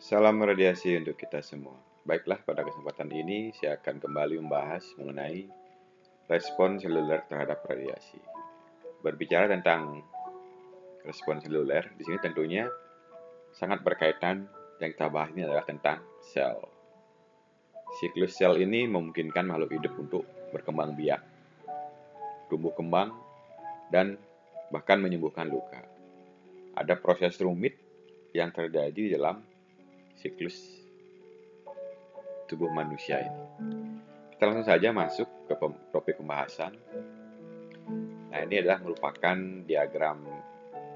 Salam radiasi untuk kita semua. Baiklah, pada kesempatan ini saya akan kembali membahas mengenai respon seluler terhadap radiasi. Berbicara tentang respon seluler, di sini tentunya sangat berkaitan. Yang kita bahas ini adalah tentang sel. Siklus sel ini memungkinkan makhluk hidup untuk berkembang biak, tumbuh kembang, dan bahkan menyembuhkan luka. Ada proses rumit yang terjadi dalam siklus tubuh manusia ini. Kita langsung saja masuk ke topik pembahasan. Nah, ini adalah merupakan diagram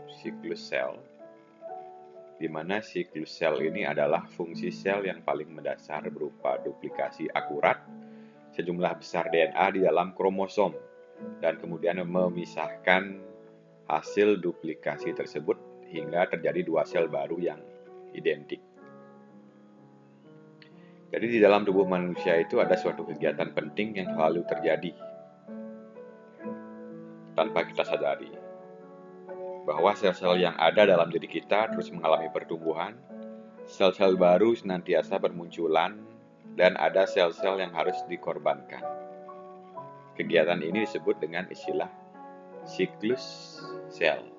siklus sel, di mana siklus sel ini adalah fungsi sel yang paling mendasar berupa duplikasi akurat sejumlah besar DNA di dalam kromosom dan kemudian memisahkan hasil duplikasi tersebut hingga terjadi dua sel baru yang identik. Jadi di dalam tubuh manusia itu ada suatu kegiatan penting yang selalu terjadi tanpa kita sadari, bahwa sel-sel yang ada dalam diri kita terus mengalami pertumbuhan, sel-sel baru senantiasa bermunculan, dan ada sel-sel yang harus dikorbankan. Kegiatan ini disebut dengan istilah siklus sel.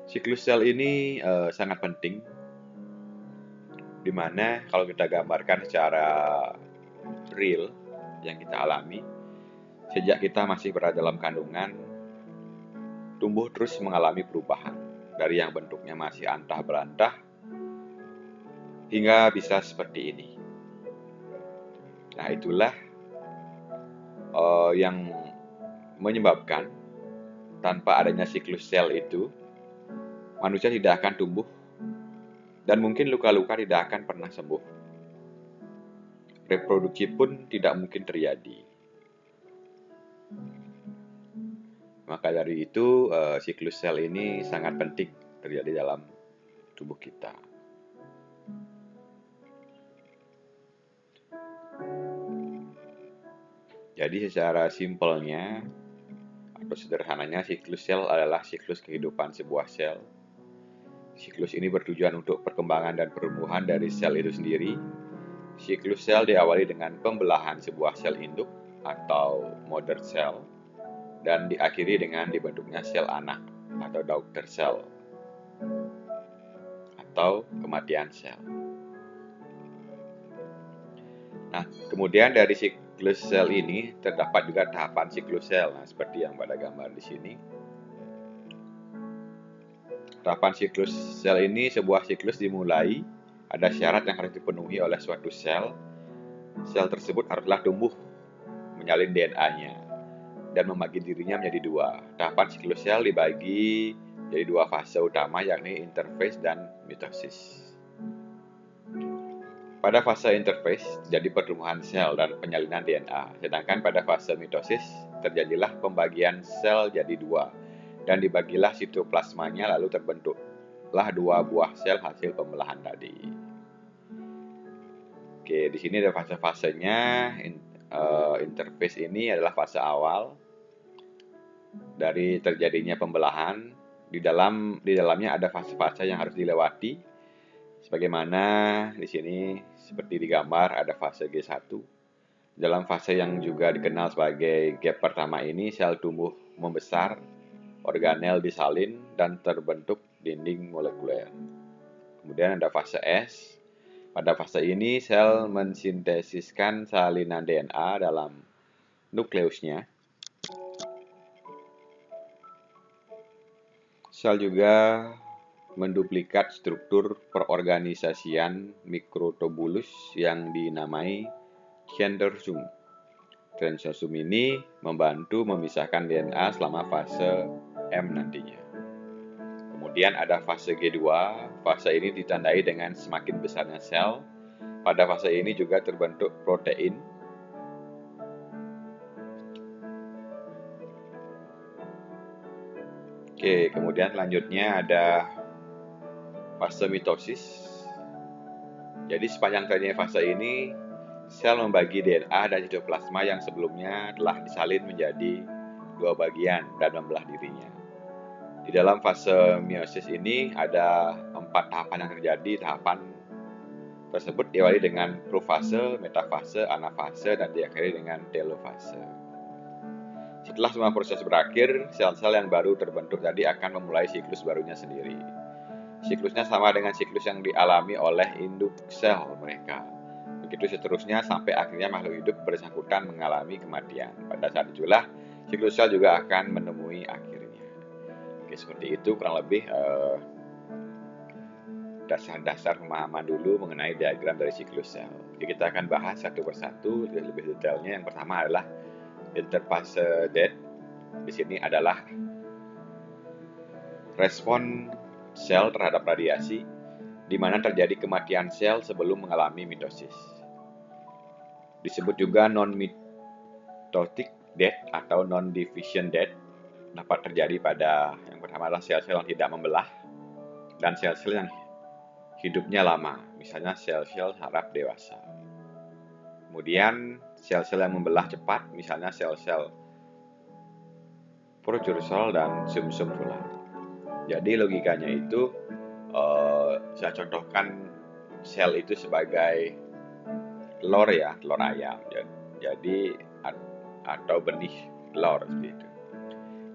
Siklus sel ini sangat penting, di mana kalau kita gambarkan secara real yang kita alami, sejak kita masih berada dalam kandungan, tumbuh terus mengalami perubahan dari yang bentuknya masih antah berantah hingga bisa seperti ini. Nah, itulah yang menyebabkan tanpa adanya siklus sel itu, manusia tidak akan tumbuh dan mungkin luka-luka tidak akan pernah sembuh. Reproduksi pun tidak mungkin terjadi. Maka dari itu, siklus sel ini sangat penting terjadi dalam tubuh kita. Jadi secara simpelnya atau sederhananya, siklus sel adalah siklus kehidupan sebuah sel. Siklus ini bertujuan untuk perkembangan dan pertumbuhan dari sel itu sendiri. Siklus sel diawali dengan pembelahan sebuah sel induk atau mother cell dan diakhiri dengan dibentuknya sel anak atau daughter cell atau kematian sel. Nah, kemudian dari siklus sel ini terdapat juga tahapan siklus sel. Nah, seperti yang pada gambar di sini. Tahapan siklus sel ini, sebuah siklus dimulai, ada syarat yang harus dipenuhi oleh suatu sel. Sel tersebut haruslah tumbuh, menyalin DNA-nya, dan membagi dirinya menjadi dua. Tahapan siklus sel dibagi jadi dua fase utama, yakni interfase dan mitosis. Pada fase interfase terjadi pertumbuhan sel dan penyalinan DNA, sedangkan pada fase mitosis terjadilah pembagian sel jadi dua, dan dibagilah sitoplasmanya, lalu terbentuklah dua buah sel hasil pembelahan tadi. Oke, di sini ada fase-fasenya. Interfase ini adalah fase awal dari terjadinya pembelahan. Di dalamnya ada fase-fase yang harus dilewati. Sebagaimana di sini seperti digambar, ada fase G1. Dalam fase yang juga dikenal sebagai gap pertama ini, sel tumbuh membesar, organel disalin, dan terbentuk dinding molekuler. Kemudian ada fase S. Pada fase ini, sel mensintesiskan salinan DNA dalam nukleusnya. Sel juga menduplikat struktur perorganisasian mikrotubulus yang dinamai transosum. Transosum ini membantu memisahkan DNA selama fase M nantinya. Kemudian ada fase G2. Fase ini ditandai dengan semakin besarnya sel. Pada fase ini juga terbentuk protein. Oke, kemudian selanjutnya ada fase mitosis. Jadi sepanjang terjadinya fase ini, sel membagi DNA dan sitoplasma yang sebelumnya telah disalin menjadi dua bagian dan membelah dirinya. Di dalam fase meiosis ini ada 4 tahapan yang terjadi. Tahapan tersebut diawali dengan profase, metafase, anafase, dan diakhiri dengan telofase. Setelah semua proses berakhir, sel-sel yang baru terbentuk tadi akan memulai siklus barunya sendiri. Siklusnya sama dengan siklus yang dialami oleh induk sel mereka. Begitu seterusnya sampai akhirnya makhluk hidup bersangkutan mengalami kematian. Pada saat itulah siklus sel juga akan menemui akhirnya. Oke, seperti itu kurang lebih dasar-dasar pemahaman dulu mengenai diagram dari siklus sel. Jadi kita akan bahas satu persatu lebih detailnya. Yang pertama adalah interphase death. Di sini adalah respon sel terhadap radiasi, di mana terjadi kematian sel sebelum mengalami mitosis. Disebut juga non-mitotic death atau non-division death. Dapat terjadi pada yang pertama adalah sel-sel yang tidak membelah dan sel-sel yang hidupnya lama, misalnya sel-sel saraf dewasa. Kemudian sel-sel yang membelah cepat, misalnya sel-sel protozoal dan sumsum tulang. Jadi logikanya itu saya contohkan sel itu sebagai telur ya, telur ayam. Jadi atau benih telur seperti itu.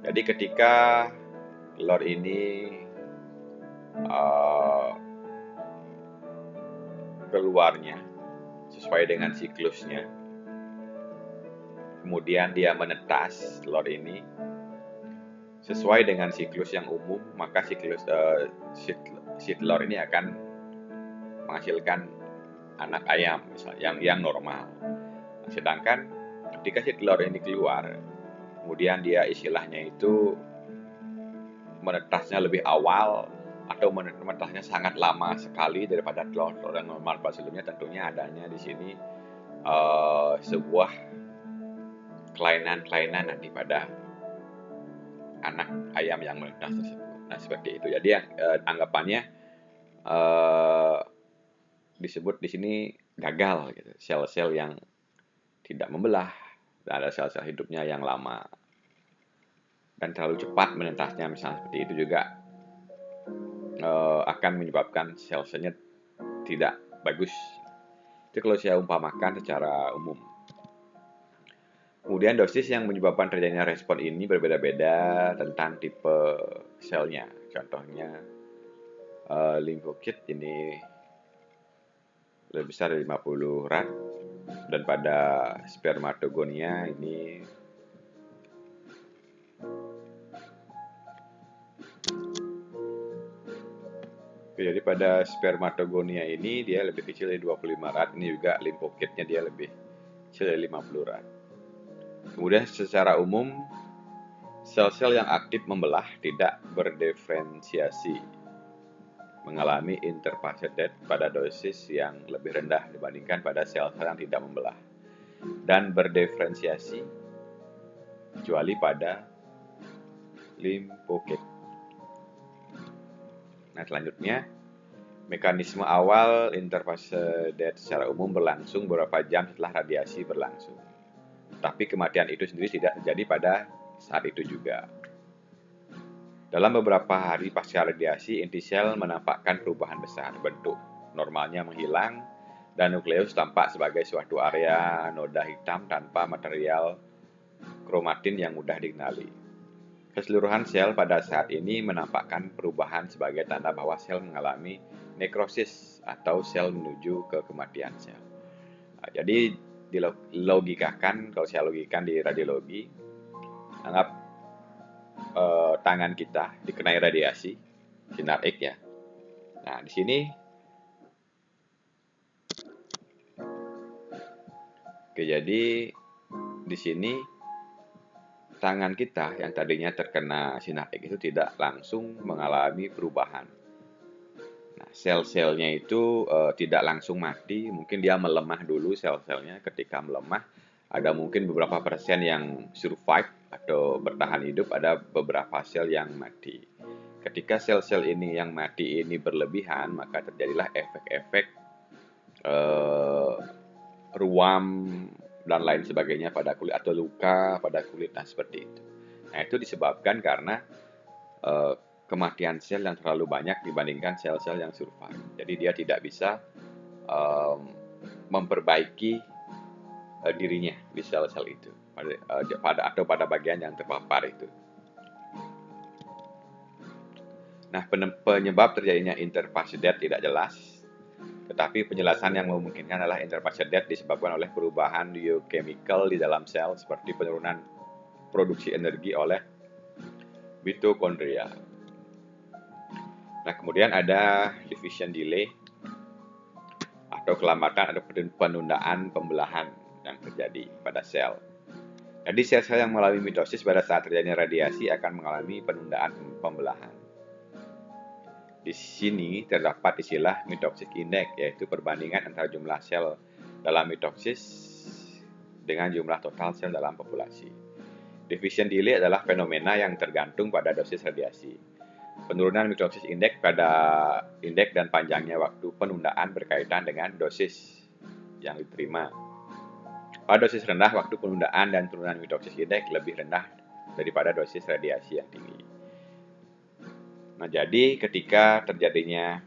Jadi ketika telur ini keluarnya sesuai dengan siklusnya, kemudian dia menetas telur ini sesuai dengan siklus yang umum, maka siklus si telur ini akan menghasilkan anak ayam misalnya yang normal. Sedangkan ketika si telur ini keluar, kemudian dia istilahnya itu menetasnya lebih awal atau menetasnya sangat lama sekali daripada telur yang normal pada sebelumnya, tentunya adanya di sini sebuah kelainan-kelainan nanti pada anak ayam yang menetas tersebut. Nah seperti itu. Jadi anggapannya disebut di sini gagal, gitu. Sel-sel yang tidak membelah dan ada sel-sel hidupnya yang lama dan terlalu cepat menetasnya, misalnya seperti itu juga akan menyebabkan sel-selnya tidak bagus. Itu kalau saya umpamakan secara umum. Kemudian dosis yang menyebabkan terjadinya respon ini berbeda-beda tentang tipe selnya. Contohnya limfosit ini lebih besar dari 50 rad, dan pada spermatogonia ini jadi pada spermatogonia ini dia lebih kecil dari 25 rad. Ini juga limfositnya dia lebih kecil dari 50 rad. Kemudian secara umum sel-sel yang aktif membelah tidak berdiferensiasi, mengalami interphase death pada dosis yang lebih rendah dibandingkan pada sel-sel yang tidak membelah, dan berdiferensiasi kecuali pada limfosit. Nah selanjutnya, mekanisme awal interphase death secara umum berlangsung beberapa jam setelah radiasi berlangsung. Tapi kematian itu sendiri tidak terjadi pada saat itu juga. Dalam beberapa hari pasca radiasi, inti sel menampakkan perubahan besar. Bentuk normalnya menghilang dan nukleus tampak sebagai suatu area noda hitam tanpa material kromatin yang mudah dikenali. Keseluruhan sel pada saat ini menampakkan perubahan sebagai tanda bahwa sel mengalami nekrosis atau sel menuju ke kematian sel. Nah, jadi dilogikakan, kalau saya logikan di radiologi, anggap tangan kita dikenai radiasi sinar X ya. Nah di sini, oke, jadi di sini tangan kita yang tadinya terkena sinar X itu tidak langsung mengalami perubahan. Nah, sel-selnya itu tidak langsung mati, mungkin dia melemah dulu sel-selnya. Ketika melemah, ada mungkin beberapa persen yang survive atau bertahan hidup, ada beberapa sel yang mati. Ketika sel-sel ini yang mati ini berlebihan, maka terjadilah efek-efek ruam dan lain sebagainya pada kulit atau luka pada kulit, nah seperti itu. Nah itu disebabkan karena eh, kematian sel yang terlalu banyak dibandingkan sel-sel yang survive. Jadi dia tidak bisa memperbaiki dirinya di sel-sel itu pada bagian yang terpapar itu. Nah, penyebab terjadinya interphase death tidak jelas, tetapi penjelasan yang memungkinkan adalah interphase death disebabkan oleh perubahan biochemical di dalam sel seperti penurunan produksi energi oleh mitokondria. Nah, kemudian ada division delay atau kelambatan atau penundaan pembelahan yang terjadi pada sel. Jadi sel-sel yang mengalami mitosis pada saat terjadinya radiasi akan mengalami penundaan pembelahan. Di sini terdapat istilah mitosis index, yaitu perbandingan antara jumlah sel dalam mitosis dengan jumlah total sel dalam populasi. Division delay adalah fenomena yang tergantung pada dosis radiasi. Penurunan mitosis indeks pada indeks dan panjangnya waktu penundaan berkaitan dengan dosis yang diterima. Pada dosis rendah, waktu penundaan dan turunan mitosis indeks lebih rendah daripada dosis radiasi yang tinggi. Nah, jadi ketika terjadinya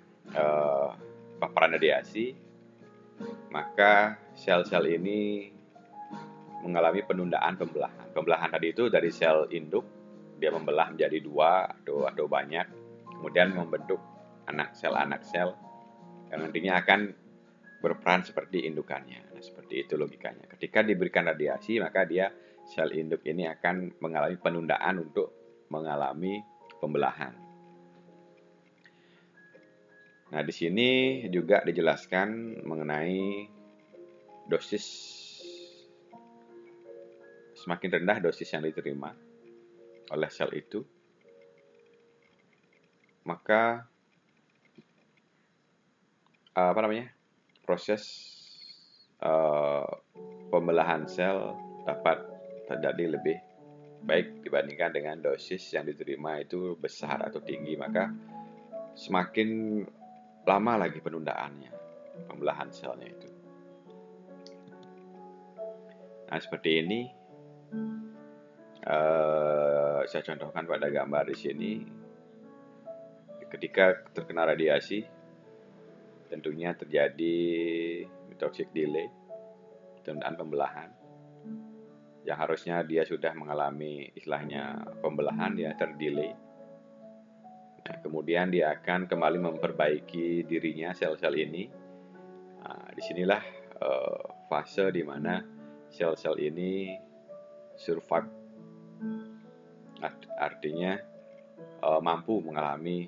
paparan radiasi, maka sel-sel ini mengalami penundaan pembelahan. Pembelahan tadi itu dari sel induk, dia membelah menjadi dua atau banyak, kemudian membentuk anak sel yang nantinya akan berperan seperti indukannya. Nah, seperti itu logikanya. Ketika diberikan radiasi, maka sel induk ini akan mengalami penundaan untuk mengalami pembelahan. Nah, di sini juga dijelaskan mengenai dosis. Semakin rendah dosis yang diterima oleh sel itu, maka proses pembelahan sel dapat terjadi lebih baik dibandingkan dengan dosis yang diterima itu besar atau tinggi, maka semakin lama lagi penundaannya, pembelahan selnya itu. Nah, seperti ini saya contohkan pada gambar di sini. Ketika terkena radiasi, tentunya terjadi mitosis delay, penundaan pembelahan. Yang harusnya dia sudah mengalami istilahnya pembelahan, dia terdelay. Nah, kemudian dia akan kembali memperbaiki dirinya sel-sel ini. Nah, disinilah fase di mana sel-sel ini survive, artinya mampu mengalami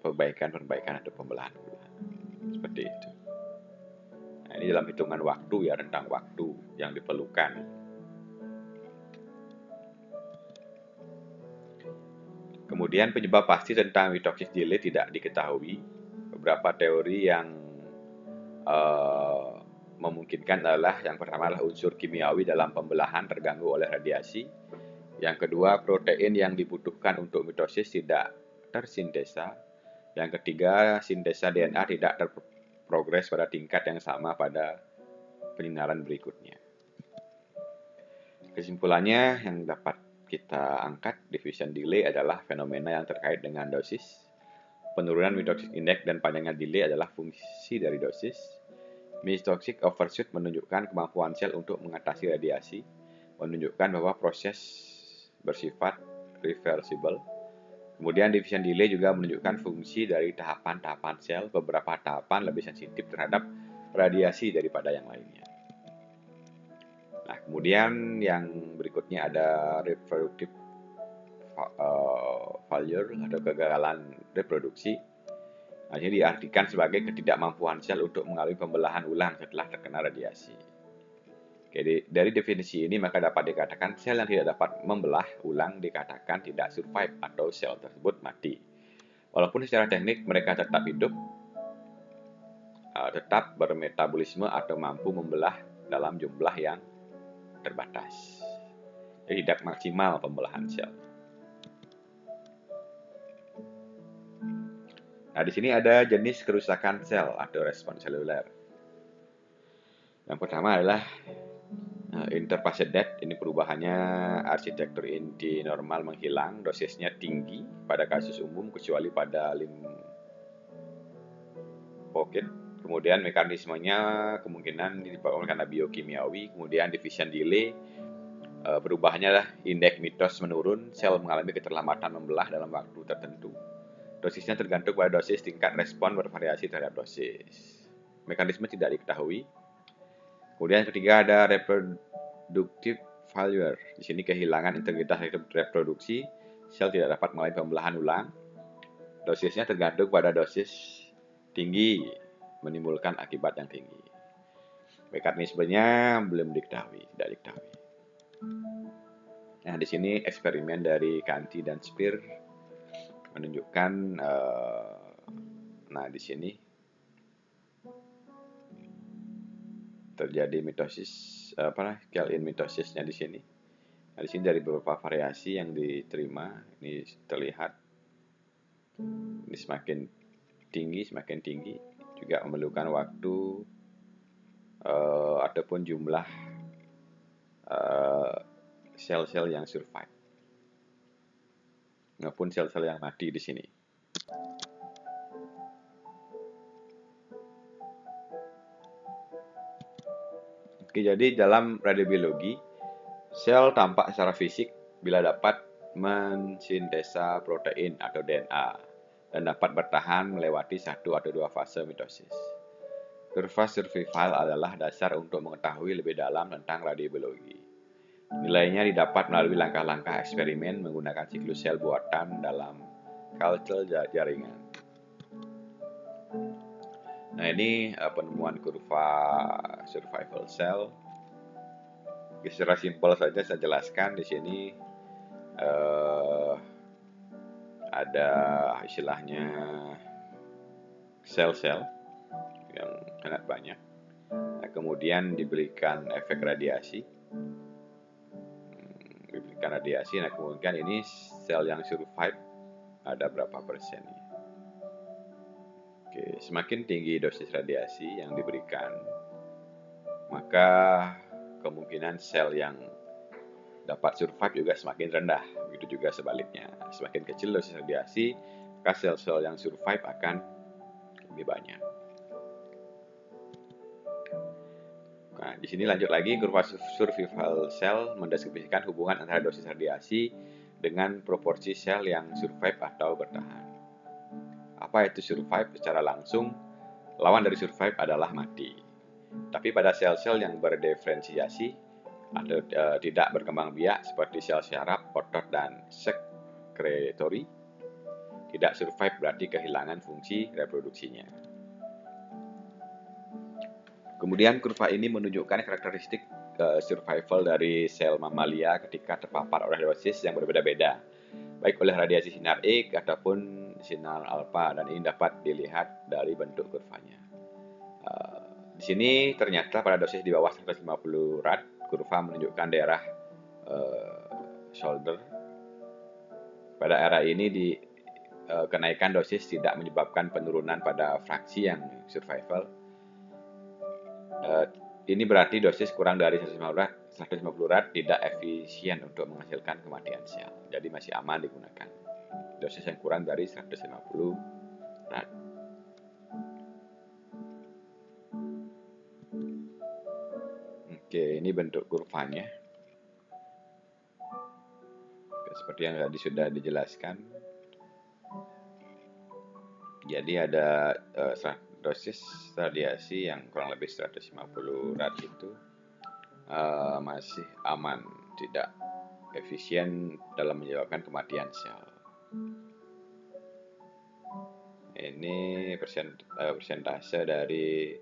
perbaikan atau pembelahan. Seperti itu. Nah, ini dalam hitungan waktu ya, rentang waktu yang diperlukan. Kemudian penyebab pasti tentang mitosis delay tidak diketahui. Beberapa teori yang memungkinkan adalah yang pertama adalah unsur kimiawi dalam pembelahan terganggu oleh radiasi. Yang kedua, protein yang dibutuhkan untuk mitosis tidak tersintesa. Yang ketiga, sintesa DNA tidak terprogres pada tingkat yang sama pada penyinaran berikutnya. Kesimpulannya yang dapat kita angkat, division delay adalah fenomena yang terkait dengan dosis. Penurunan mitosis index dan panjangnya delay adalah fungsi dari dosis. Mitosis overshoot menunjukkan kemampuan sel untuk mengatasi radiasi, menunjukkan bahwa proses bersifat reversible. Kemudian division delay juga menunjukkan fungsi dari tahapan-tahapan sel. Beberapa tahapan lebih sensitif terhadap radiasi daripada yang lainnya. Nah, kemudian yang berikutnya ada reproductive failure atau kegagalan reproduksi. Nah, ini diartikan sebagai ketidakmampuan sel untuk mengalami pembelahan ulang setelah terkena radiasi. Oke, dari definisi ini maka dapat dikatakan sel yang tidak dapat membelah ulang dikatakan tidak survive atau sel tersebut mati. Walaupun secara teknik mereka tetap hidup, tetap bermetabolisme atau mampu membelah dalam jumlah yang terbatas. Jadi tidak maksimal pembelahan sel. Nah, di sini ada jenis kerusakan sel atau respons seluler. Yang pertama adalah interphase death, ini perubahannya arsitektur inti normal menghilang, dosisnya tinggi pada kasus umum kecuali pada pocket. Kemudian mekanismenya kemungkinan disebabkan karena biokimiawi. Kemudian division delay, berubahnya lah indeks mitos menurun, sel mengalami keterlambatan membelah dalam waktu tertentu. Dosisnya tergantung pada dosis, tingkat respon bervariasi terhadap dosis. Mekanisme tidak diketahui. Kemudian ketiga ada reproductive failure. Di sini kehilangan integritas reproduksi, sel tidak dapat mengalami pembelahan ulang. Dosisnya tergantung pada dosis tinggi, menimbulkan akibat yang tinggi. Mekanismenya belum diketahui, tidak diketahui. Nah, di sini eksperimen dari Kanti dan Spear menunjukkan, nah di sini terjadi mitosis, kill-in mitosisnya di sini. Nah, di sini dari beberapa variasi yang diterima, ini terlihat ini semakin tinggi, juga memerlukan waktu ataupun jumlah sel-sel yang survive maupun sel-sel yang mati di sini. Oke, jadi dalam radiobiologi, sel tampak secara fisik bila dapat mensintesa protein atau DNA dan dapat bertahan melewati satu atau dua fase mitosis. Kurva survival adalah dasar untuk mengetahui lebih dalam tentang radiobiologi. Nilainya didapat melalui langkah-langkah eksperimen menggunakan siklus sel buatan dalam culture jaringan. Nah, ini penemuan kurva survival cell. Secara simpel saja saya jelaskan di sini, ada istilahnya sel-sel yang sangat banyak. Nah, kemudian diberikan efek radiasi, Nah, kemudian ini sel yang survive ada berapa persen. Oke, semakin tinggi dosis radiasi yang diberikan, maka kemungkinan sel yang dapat survive juga semakin rendah. Begitu juga sebaliknya. Semakin kecil dosis radiasi, maka sel-sel yang survive akan lebih banyak. Nah, di sini lanjut lagi, kurva survival cell mendeskripsikan hubungan antara dosis radiasi dengan proporsi sel yang survive atau bertahan. Apa itu survive? Secara langsung, lawan dari survive adalah mati. Tapi pada sel-sel yang berdiferensiasi atau tidak berkembang biak seperti sel syaraf, otot, dan sekretory, tidak survive berarti kehilangan fungsi reproduksinya. Kemudian kurva ini menunjukkan karakteristik survival dari sel mamalia ketika terpapar oleh dosis yang berbeda-beda, baik oleh radiasi sinar X ataupun sinar alfa, dan ini dapat dilihat dari bentuk kurvanya. Di sini ternyata pada dosis di bawah 150 rad, kurva menunjukkan daerah shoulder. Pada era ini kenaikan dosis tidak menyebabkan penurunan pada fraksi yang survival. Ini berarti dosis kurang dari 150 rad tidak efisien untuk menghasilkan kematian sel. Jadi masih aman digunakan. Dosis yang kurang dari 150 rad. Oke, ini bentuk kurvanya. Seperti yang tadi sudah dijelaskan. Jadi ada dosis radiasi yang kurang lebih 150 rad itu masih aman, tidak efisien dalam menyebabkan kematian sel. Ini persentase dari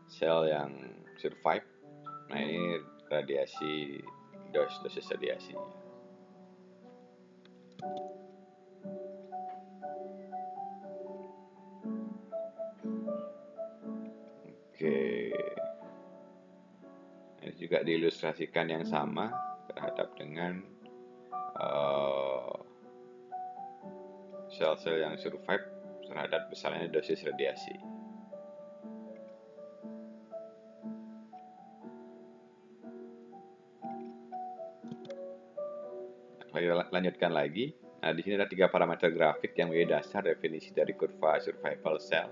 sel yang survive. Nah, ini radiasi, dosis radiasinya. Oke, ini juga diilustrasikan yang sama terhadap dengan sel-sel yang survive terhadap besarnya dosis radiasi. Lanjutkan lagi. Nah, di sini ada 3 parameter grafik yang menjadi dasar definisi dari kurva survival cell.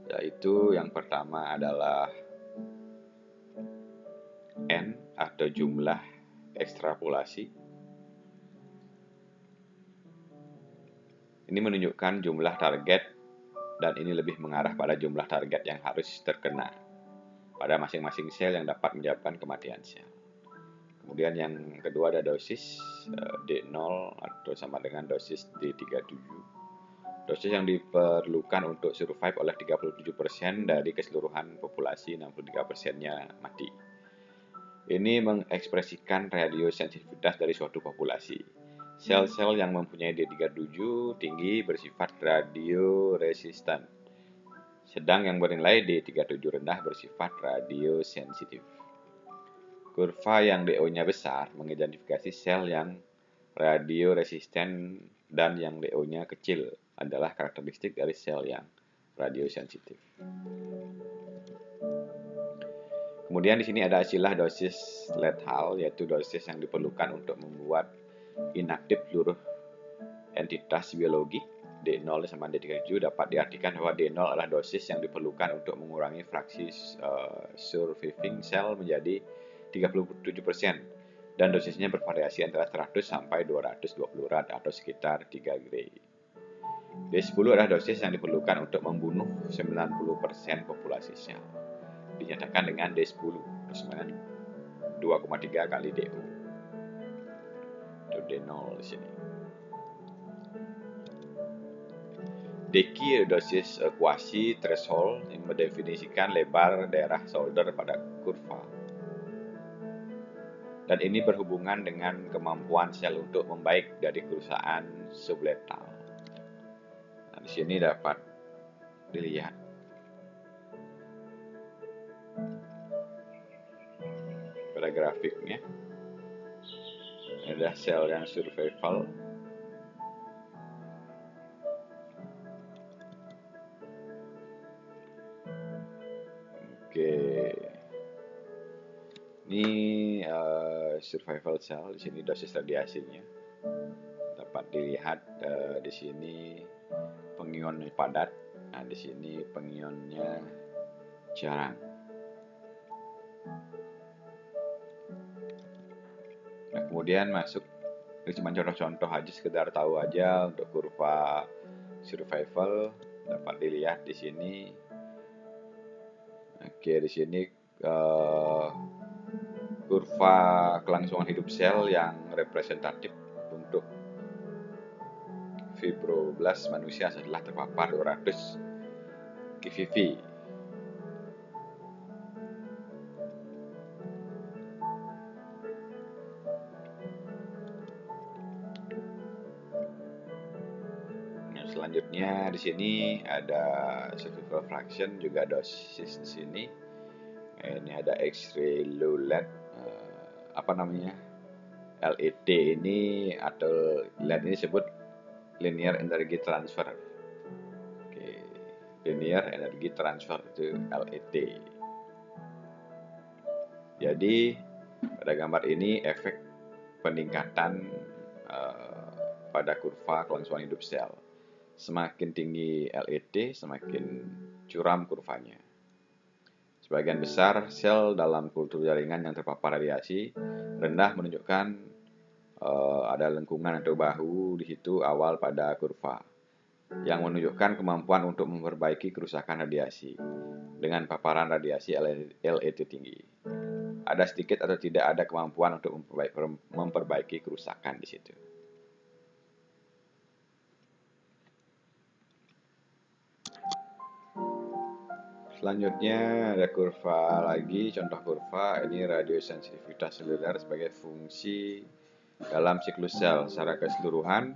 Yaitu yang pertama adalah N atau jumlah ekstrapolasi. Ini menunjukkan jumlah target dan ini lebih mengarah pada jumlah target yang harus terkena pada masing-masing sel yang dapat menyebabkan kematian sel. Kemudian yang kedua ada dosis D0 atau sama dengan dosis D37. Dosis yang diperlukan untuk survive oleh 37% dari keseluruhan populasi, 63%-nya mati. Ini mengekspresikan radiosensitivitas dari suatu populasi. Sel-sel yang mempunyai D37 tinggi bersifat radioresistan, sedang yang bernilai D37 rendah bersifat radiosensitif. Kurva yang DO-nya besar mengidentifikasi sel yang radioresisten dan yang DO-nya kecil adalah karakteristik dari sel yang radiosensitif. Kemudian di sini ada istilah dosis lethal, yaitu dosis yang diperlukan untuk membuat inaktif seluruh entitas biologi. D0 sama D37 dapat diartikan bahwa D0 adalah dosis yang diperlukan untuk mengurangi fraksi surviving cell menjadi 37% dan dosisnya bervariasi antara 100 sampai 220 rad atau sekitar 3 gray. D10 adalah dosis yang diperlukan untuk membunuh 90% populasi sel. Dinyatakan dengan D10 sama 2,3 kali DO. Itu D0 di sini. Deki dosis kuasi threshold yang mendefinisikan lebar daerah solder pada kurva. Dan ini berhubungan dengan kemampuan sel untuk membaik dari kerusakan subletal. Nah, di sini dapat dilihat pada grafiknya. Ada sel yang survival. Oke. Ini survival cell, di sini dosis radiasinya dapat dilihat di sini pengionnya padat, nah di sini pengionnya jarang. Nah, kemudian masuk, ini cuma contoh-contoh aja, sekedar tahu aja untuk kurva survival dapat dilihat di sini. Oke, di sini kurva kelangsungan hidup sel yang representatif untuk fibroblast manusia setelah terpapar 200 QVV. Nah, selanjutnya di sini ada survival fraction, juga dosis di sini. Ini ada X-ray low LED, LET ini atau LED ini disebut linear energy transfer. Oke, linear energy transfer itu LET. Jadi pada gambar ini efek peningkatan pada kurva kelangsungan hidup sel. Semakin tinggi LET, semakin curam kurvanya. Sebagian besar sel dalam kultur jaringan yang terpapar radiasi rendah menunjukkan ada lengkungan atau bahu di situ awal pada kurva yang menunjukkan kemampuan untuk memperbaiki kerusakan radiasi dengan paparan radiasi LET tinggi. Ada sedikit atau tidak ada kemampuan untuk memperbaiki kerusakan di situ. Selanjutnya ada kurva lagi, contoh kurva ini radiosensitivitas seluler sebagai fungsi dalam siklus sel. Secara keseluruhan,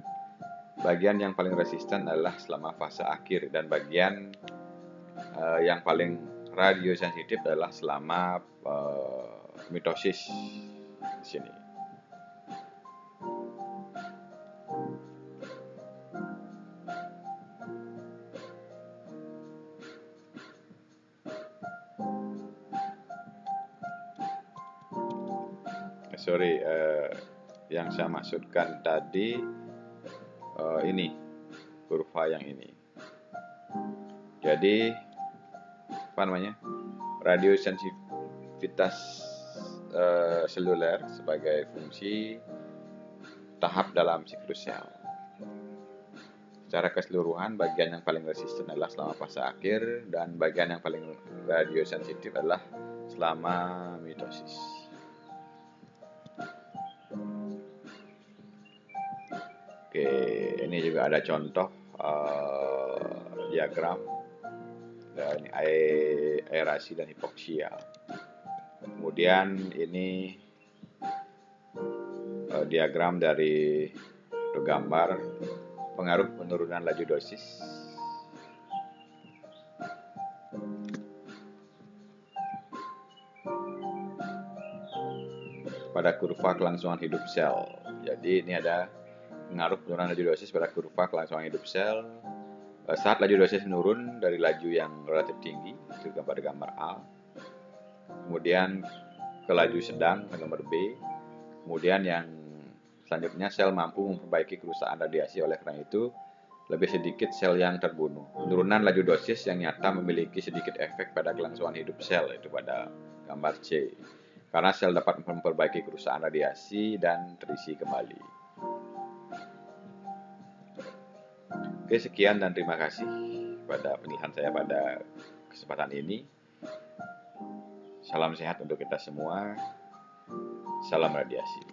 bagian yang paling resisten adalah selama fase akhir dan bagian yang paling radiosensitif adalah selama mitosis di sini. yang saya maksudkan tadi ini kurva yang ini. Jadi apa namanya, radiosensitivitas seluler sebagai fungsi tahap dalam siklus sel. Secara keseluruhan, bagian yang paling resisten adalah selama fase akhir, dan bagian yang paling radiosensitif adalah selama mitosis. Oke, ini juga ada contoh diagram dan aerasi dan hipoksia. Kemudian ini diagram dari gambar pengaruh penurunan laju dosis pada kurva kelangsungan hidup sel. Jadi ini ada pengaruh penurunan laju dosis pada kurva kelangsungan hidup sel. Saat laju dosis menurun dari laju yang relatif tinggi, itu gambar A. Kemudian ke laju sedang, gambar B. Kemudian yang selanjutnya, sel mampu memperbaiki kerusakan radiasi, oleh karena itu lebih sedikit sel yang terbunuh. Penurunan laju dosis yang nyata memiliki sedikit efek pada kelangsungan hidup sel, itu pada gambar C. Karena sel dapat memperbaiki kerusakan radiasi dan terisi kembali. Oke, sekian dan terima kasih pada penjelasan saya pada kesempatan ini. Salam sehat untuk kita semua. Salam radiasi.